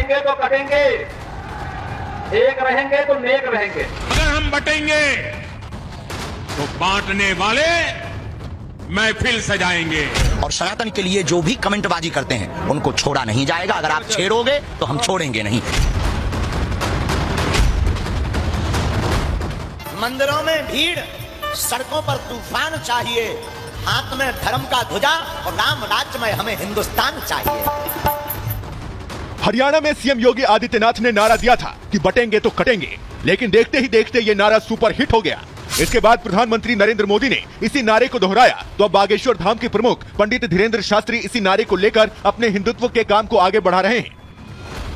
बटेंगे तो कटेंगे, एक रहेंगे तो नेक रहेंगे। अगर हम बटेंगे तो बांटने वाले महफिल सजाएंगे। और सनातन के लिए जो भी कमेंटबाजी करते हैं उनको छोड़ा नहीं जाएगा। अगर आप छेड़ोगे तो हम छोड़ेंगे नहीं। मंदिरों में भीड़, सड़कों पर तूफान चाहिए, हाथ में धर्म का ध्वजा और राम राज्य में हमें हिंदुस्तान चाहिए। हरियाणा में सीएम योगी आदित्यनाथ ने नारा दिया था कि बटेंगे तो कटेंगे, लेकिन देखते ही देखते ये नारा सुपर हिट हो गया। इसके बाद प्रधानमंत्री नरेंद्र मोदी ने इसी नारे को दोहराया तो अब बागेश्वर धाम के प्रमुख पंडित धीरेंद्र शास्त्री इसी नारे को लेकर अपने हिंदुत्व के काम को आगे बढ़ा रहे हैं।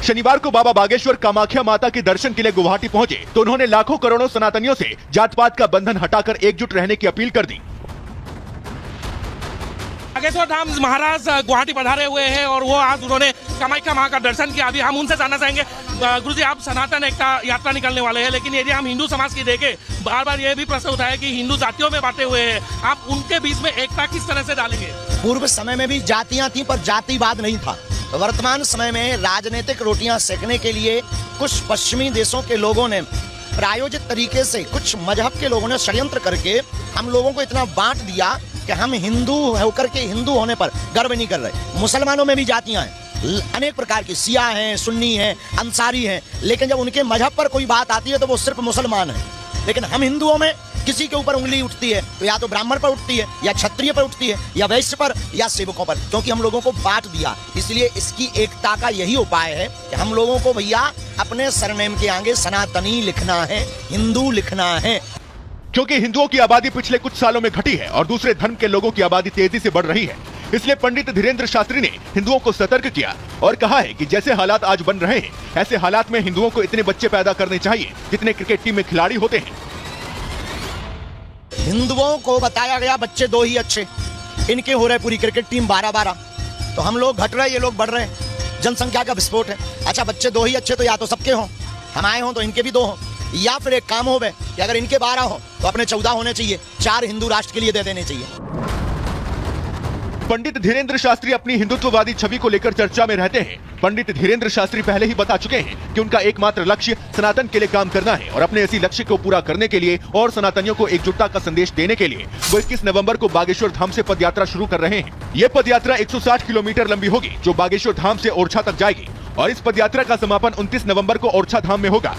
शनिवार को बाबा बागेश्वर कामाख्या माता के दर्शन के लिए गुवाहाटी पहुंचे तो उन्होंने लाखों करोड़ों सनातनियों से जात पात का बंधन हटाकर एकजुट रहने की अपील कर दी। बागेश्वर धाम महाराज गुवाहाटी पधारे हुए हैं और वो आज उन्होंने कामाख्या मां का दर्शन किया। अभी हम उनसे जानना चाहेंगे, गुरुजी आप सनातन एकता यात्रा निकलने वाले हैं, लेकिन यदि हम हिंदू समाज की देखें, बार बार ये भी प्रश्न उठा है कि हिंदू जातियों में बांटे हुए हैं, आप उनके बीच में एकता किस तरह से डालेंगे? पूर्व समय में भी जातियां थी पर जातिवाद नहीं था। वर्तमान समय में राजनीतिक रोटियां सेकने के लिए कुछ पश्चिमी देशों के लोगों ने प्रायोजित तरीके से, कुछ मजहब के लोगों ने षड्यंत्र करके हम लोगों को इतना बांट दिया कि हम हिंदू होकर के हिंदू होने पर गर्व नहीं कर रहे। मुसलमानों में भी जातियां हैं, अनेक प्रकार की, शिया हैं, सुन्नी हैं, अंसारी हैं, लेकिन जब उनके मजहब पर कोई बात आती है तो वो सिर्फ मुसलमान है। लेकिन हम हिंदुओं में किसी के ऊपर उंगली उठती है तो या तो ब्राह्मण पर उठती है, या क्षत्रिय पर उठती है, या वैश्य पर, या सेवकों पर, क्योंकि हम लोगों को बांट दिया। इसलिए इसकी एकता का यही उपाय है कि हम लोगों को भैया अपने सरनेम के आगे सनातनी लिखना है, हिंदू लिखना है। क्योंकि हिंदुओं की आबादी पिछले कुछ सालों में घटी है और दूसरे धर्म के लोगों की आबादी तेजी से बढ़ रही है, इसलिए पंडित धीरेंद्र शास्त्री ने हिंदुओं को सतर्क किया और कहा है कि जैसे हालात आज बन रहे हैं, ऐसे हालात में हिंदुओं को इतने बच्चे पैदा करने चाहिए जितने क्रिकेट टीम में खिलाड़ी होते हैं। हिंदुओं को बताया गया बच्चे दो ही अच्छे, इनके हो रहे पूरी क्रिकेट टीम 12-12, तो हम लोग घट रहे, ये लोग बढ़ रहे हैं। जनसंख्या का विस्फोट है। अच्छा, बच्चे दो ही अच्छे तो या तो सबके हों, हम आए हों तो इनके भी दो हों, या फिर एक काम हो कि अगर इनके 12 हो तो अपने 14 होने चाहिए, 4 हिंदू राष्ट्र के लिए दे देने चाहिए। पंडित धीरेंद्र शास्त्री अपनी हिंदुत्ववादी छवि को लेकर चर्चा में रहते हैं। पंडित धीरेंद्र शास्त्री पहले ही बता चुके हैं कि उनका एकमात्र लक्ष्य सनातन के लिए काम करना है और अपने इसी लक्ष्य को पूरा करने के लिए और सनातनियों को एकजुटता का संदेश देने के लिए वो 21 नवंबर को बागेश्वर धाम से पदयात्रा शुरू कर रहे हैं। ये पदयात्रा 160 किलोमीटर लंबी होगी जो बागेश्वर धाम से ओरछा तक जाएगी और इस पदयात्रा का समापन 29 नवम्बर को ओरछा धाम में होगा।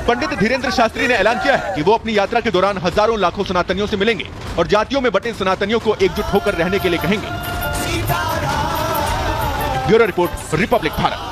पंडित धीरेंद्र शास्त्री ने ऐलान किया है कि वो अपनी यात्रा के दौरान हजारों लाखों सनातनियों से मिलेंगे और जातियों में बटे सनातनियों को एकजुट होकर रहने के लिए कहेंगे। Bureau report, Republic Bharat.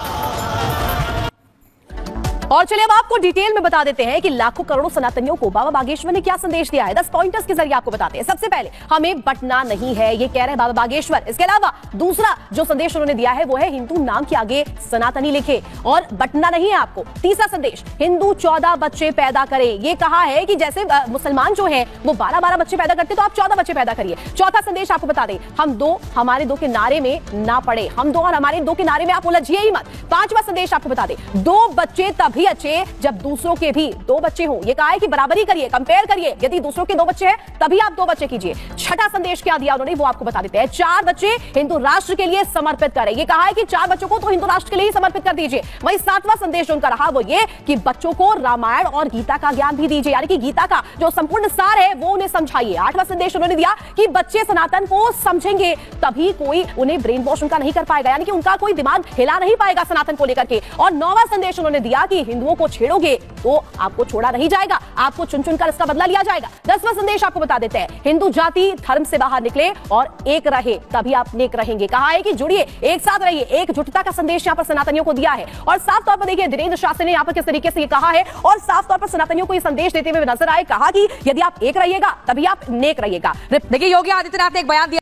और चलिए अब आपको डिटेल में बता देते हैं कि लाखों करोड़ों सनातनियों को बाबा बागेश्वर ने क्या संदेश दिया है। 10 पॉइंटर्स के जरिए आपको बताते हैं। सबसे पहले, हमें बटना नहीं है, ये कह रहे हैं बाबा बागेश्वर। इसके अलावा दूसरा जो संदेश उन्होंने दिया है वो है हिंदू नाम के आगे सनातनी लिखे और बटना नहीं है आपको। तीसरा संदेश, हिंदू 14 बच्चे पैदा करे। ये कहा है कि जैसे मुसलमान जो है वो 12-12 बच्चे पैदा करते तो आप 14 बच्चे पैदा करिए। चौथा संदेश आपको बता दें, हम दो हमारे दो के नारे में ना पड़े, हम दो और हमारे दो के नारे में आप उलझिए ही मत। पांचवा संदेश आपको बता दें, 2 बच्चे तभी अच्छे जब दूसरों के भी 2 बच्चे हों। ये कहा है कि बराबरी करिए, कंपेयर करिए, यदि दूसरों के 2 बच्चे हैं तभी आप 2 बच्चे कीजिए। छठा संदेश क्या दिया उन्होंने वो आपको बता देते हैं, 4 बच्चे हिंदू राष्ट्र के लिए समर्पित करें। ये कहा है कि 4 बच्चों को तो हिंदू राष्ट्र के लिए ही समर्पित कर दीजिए। वहीं 7वां संदेश उनका रहा वो ये कि बच्चों को रामायण और गीता का ज्ञान भी दीजिए, यानी कि गीता का जो संपूर्ण सार है वो उन्हें समझाइए। 8वां संदेश उन्होंने दिया कि बच्चे सनातन को समझेंगे तभी कोई उन्हें ब्रेन वॉश उनका नहीं कर पाएगा, यानी कि उनका कोई दिमाग हिला नहीं पाएगा सनातन को लेकर के। और 9वां संदेश उन्होंने दिया कि हिंदुओं को छेड़ोगे तो आपको छोड़ा नहीं जाएगा, आपको चुन चुनकर इसका बदला लिया जाएगा। 10वां संदेश आपको बता देते हैं, हिंदू जाति धर्म से बाहर निकले और एक रहे तभी आप नेक रहेंगे। कहा है कि जुड़िए, एक साथ रहिए, एकजुटता का संदेश यहाँ पर सनातनियों को दिया है। और साफ तौर पर देखिए धीरेंद्र शास्त्री ने यहाँ पर किस तरीके से ये कहा है और साफ तौर पर सनातनियों को ये संदेश देते हुए नजर आए। कहा कि यदि आप एक रहिएगा तभी आप नेक रहिएगा। देखिए योगी आदित्यनाथ ने एक बयान दिया।